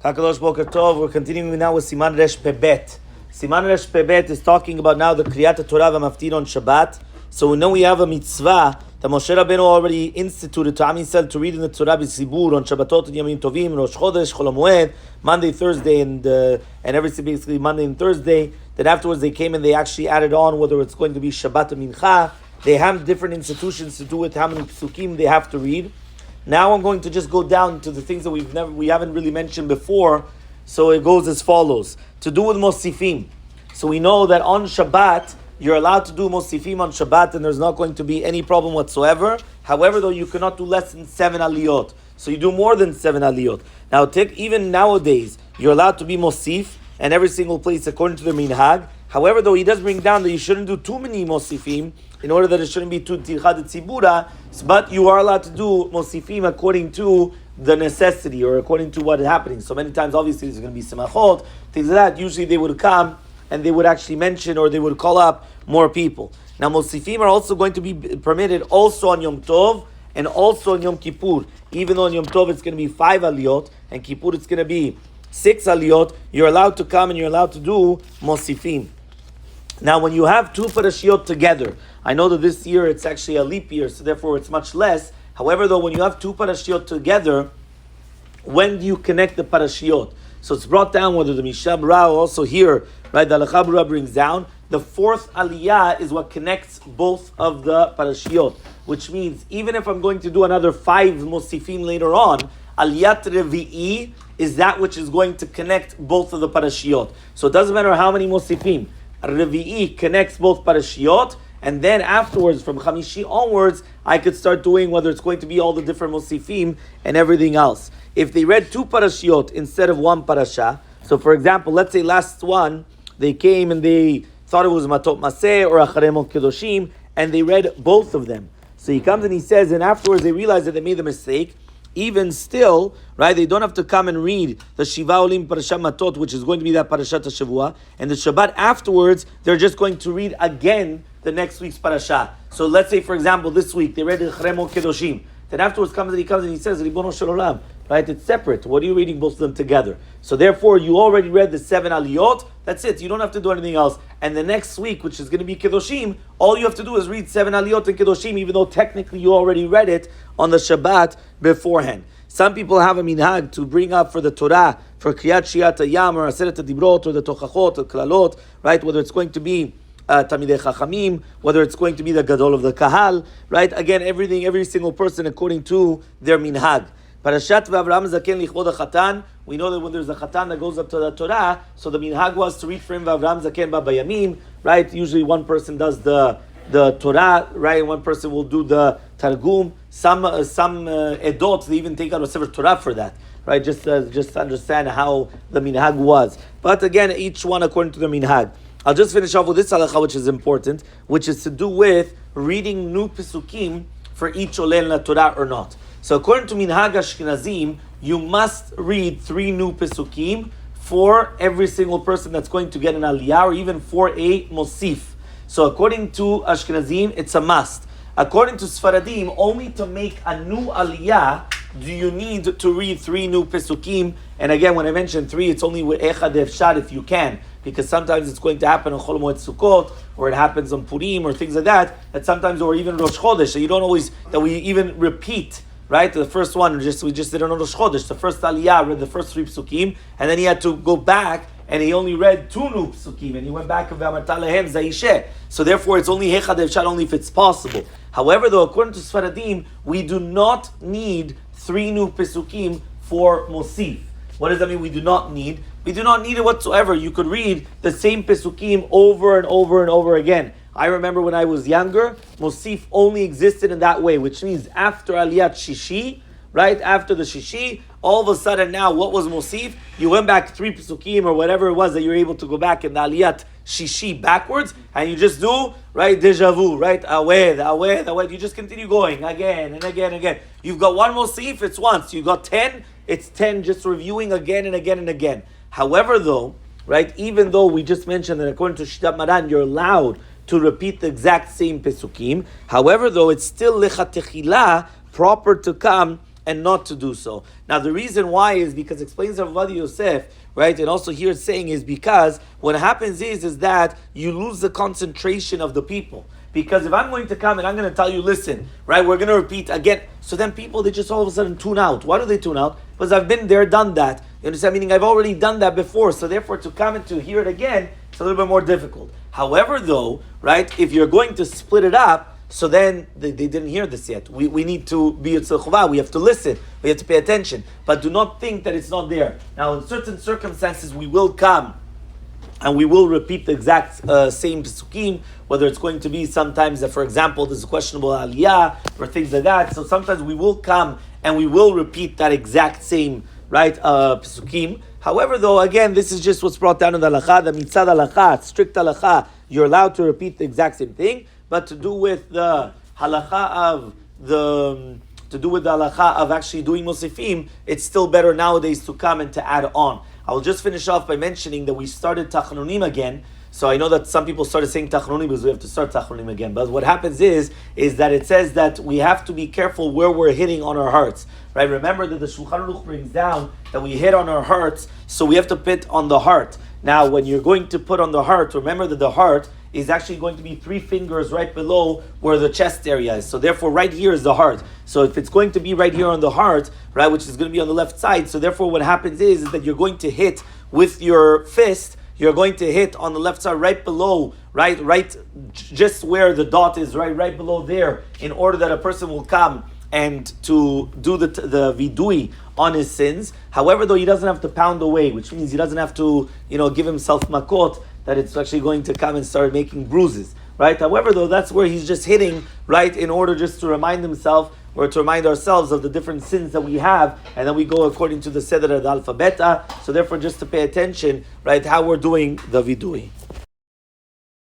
Kakadosh Boker Tov. We're continuing now with Siman Resh Pebet. Siman Resh Pebet is talking about now the Kriyat Torah v'Maftir on Shabbat. So we know we have a mitzvah that Moshe Rabbeinu already instituted to Am Yisrael to read in the Torah b'Sibur on Shabbatot and Yamim Tovim, Rosh Chodesh, Chol HaMoed, Monday, Thursday, and everything basically Monday and Thursday. Then afterwards they came and they actually added on whether it's going to be Shabbat or Mincha. They have different institutions to do with how many psukim they have to read. Now I'm going to just go down to the things that we haven't really mentioned before. So it goes as follows. To do with Mosifim. So we know that on Shabbat, you're allowed to do Mosifim on Shabbat and there's not going to be any problem whatsoever. However, though, you cannot do less than 7 aliyot. So you do more than 7 aliyot. Now, even nowadays, you're allowed to be Mosif and every single place according to the minhag. However, though, he does bring down that you shouldn't do too many Mosifim in order that it shouldn't be too tircha de tzibura, but you are allowed to do Mosifim according to the necessity or according to what is happening. So many times, obviously, there's going to be semachot, things like that. Usually they would come and they would actually mention or they would call up more people. Now, Mosifim are also going to be permitted also on Yom Tov and also on Yom Kippur. Even though on Yom Tov it's going to be 5 aliyot and Kippur it's going to be 6 aliyot, you're allowed to come and you're allowed to do Mosifim. Now, when you have 2 parashiyot together, I know that this year it's actually a leap year, so therefore it's much less. However, though, when you have 2 parashiyot together, when do you connect the parashiyot? So it's brought down whether the Mishab Ra also here, right? The Halakha Brura brings down the 4th aliyah is what connects both of the parashiyot, which means even if I'm going to do another 5 Mosifim later on, aliyat revi'i is that which is going to connect both of the parashiyot. So it doesn't matter how many Mosifim. Revi'i connects both parashiyot, and then afterwards, from Chamishi onwards, I could start doing whether it's going to be all the different Mosifim and everything else. If they read 2 parashiyot instead of 1 parasha, so for example, let's say last one, they came and they thought it was Matot Maseh or Acharei Kedoshim, and they read both of them. So he comes and he says, and afterwards they realize that they made the mistake. Even still, right, they don't have to come and read the Shiva Olim Parashat Matot, which is going to be that Parashat HaShavua, and the Shabbat afterwards, they're just going to read again the next week's Parashat. So let's say, for example, this week, they read the Acharei Kedoshim. Then afterwards he comes and he says, Ribono Shel Olam, right, it's separate. What are you reading both of them together? So therefore, you already read the 7 aliyot, that's it, you don't have to do anything else. And the next week, which is going to be Kedoshim, all you have to do is read 7 aliyot in Kedoshim, even though technically you already read it on the Shabbat beforehand. Some people have a minhag to bring up for the Torah, for Kriyat Shiat Hayam, or Aseret HaDibrot, or the Tochachot, or Klalot, right, whether it's going to be Tamidei Chachamim, whether it's going to be the Gadol of the Kahal, right? Again, every single person according to their minhag. Parashat V'Avraham Zaken Lichvod HaChatan, we know that when there's a Chatan that goes up to the Torah, so the minhag was to read for him V'Avraham Zaken B'Bayamim, right? Usually one person does the Torah, right? And one person will do the Targum. Some Edot, they even take out a Sefer Torah for that, right? Just to understand how the minhag was. But again, each one according to their minhag. I'll just finish off with this halakha, which is important, which is to do with reading new pesukim for each olel la Torah or not. So according to Minhag Ashkenazim, you must read 3 new pesukim for every single person that's going to get an aliyah, or even for a mosif. So according to Ashkenazim, it's a must. According to Sfaradim, only to make a new aliyah do you need to read 3 new pesukim. And again, when I mention 3, it's only with echad efshad if you can, because sometimes it's going to happen on Chol Moed Sukkot, or it happens on Purim, or things like that sometimes, or even Rosh Chodesh, so you don't always, that we even repeat, right? The first one, we just did on Rosh Chodesh, the first aliyah read the first 3 psukim, and then he had to go back, and he only read 2 new psukim, and he went back and V'amarta lehem Zaisheh. So therefore, it's only echad efshad, only if it's possible. However, though, according to Sfaradim, we do not need 3 new pesukim for Mosif. What does that mean? We do not need it whatsoever. You could read the same pesukim over and over and over again. I remember when I was younger, Mosif only existed in that way, which means after Aliyat Shishi, right? After the Shishi, all of a sudden now, what was Mosif? You went back 3 pesukim or whatever it was that you were able to go back in the Aliyat Shishi backwards, and you just do, right, deja vu, right, awed. You just continue going again and again and again. You've got 1 Mosif, it's once. You've got 10, it's 10, just reviewing again and again and again. However, though, right, even though we just mentioned that according to Shitat Maran, you're allowed to repeat the exact same pesukim. However, though, it's still lechatechila proper to come and not to do so. Now the reason why is because explains Rav Ovadia Yosef, right? And also here it's saying is because what happens is that you lose the concentration of the people. Because if I'm going to come and I'm going to tell you, listen, right, we're going to repeat again. So then people, they just all of a sudden tune out. Why do they tune out? Because I've been there, done that. You understand? Meaning I've already done that before. So therefore to come and to hear it again, it's a little bit more difficult. However though, right, if you're going to split it up, so then they didn't hear this yet. We need to be Yitzchak Chuvah. We have to listen. We have to pay attention. But do not think that it's not there. Now in certain circumstances we will come and we will repeat the exact same pesukim, whether it's going to be sometimes that, for example, there's a questionable aliyah or things like that. So sometimes we will come and we will repeat that exact same, right, pesukim. However, though, again, this is just what's brought down in the halacha, the mitzad halacha, strict halacha. You're allowed to repeat the exact same thing, but to do with the halacha of actually doing Mosifim, it's still better nowadays to come and to add on. I will just finish off by mentioning that we started Tachnunim again. So I know that some people started saying Tachnunim because we have to start Tachnunim again. But what happens is that it says that we have to be careful where we're hitting on our hearts. Right? Remember that the Shulchan Aruch brings down that we hit on our hearts, so we have to put on the heart. Now, when you're going to put on the heart, remember that the heart is actually going to be 3 fingers right below where the chest area is. So therefore, right here is the heart. So if it's going to be right here on the heart, right, which is going to be on the left side, so therefore what happens is that you're going to hit with your fist, you're going to hit on the left side right below, right just where the dot is, right below there, in order that a person will come and to do the vidui on his sins. However, though, he doesn't have to pound away, which means he doesn't have to, give himself makot, that it's actually going to come and start making bruises, right? However, though, that's where he's just hitting, right, in order just to remind himself or to remind ourselves of the different sins that we have, and then we go according to the Seder of the alphabet. So therefore, just to pay attention, right, how we're doing the vidui.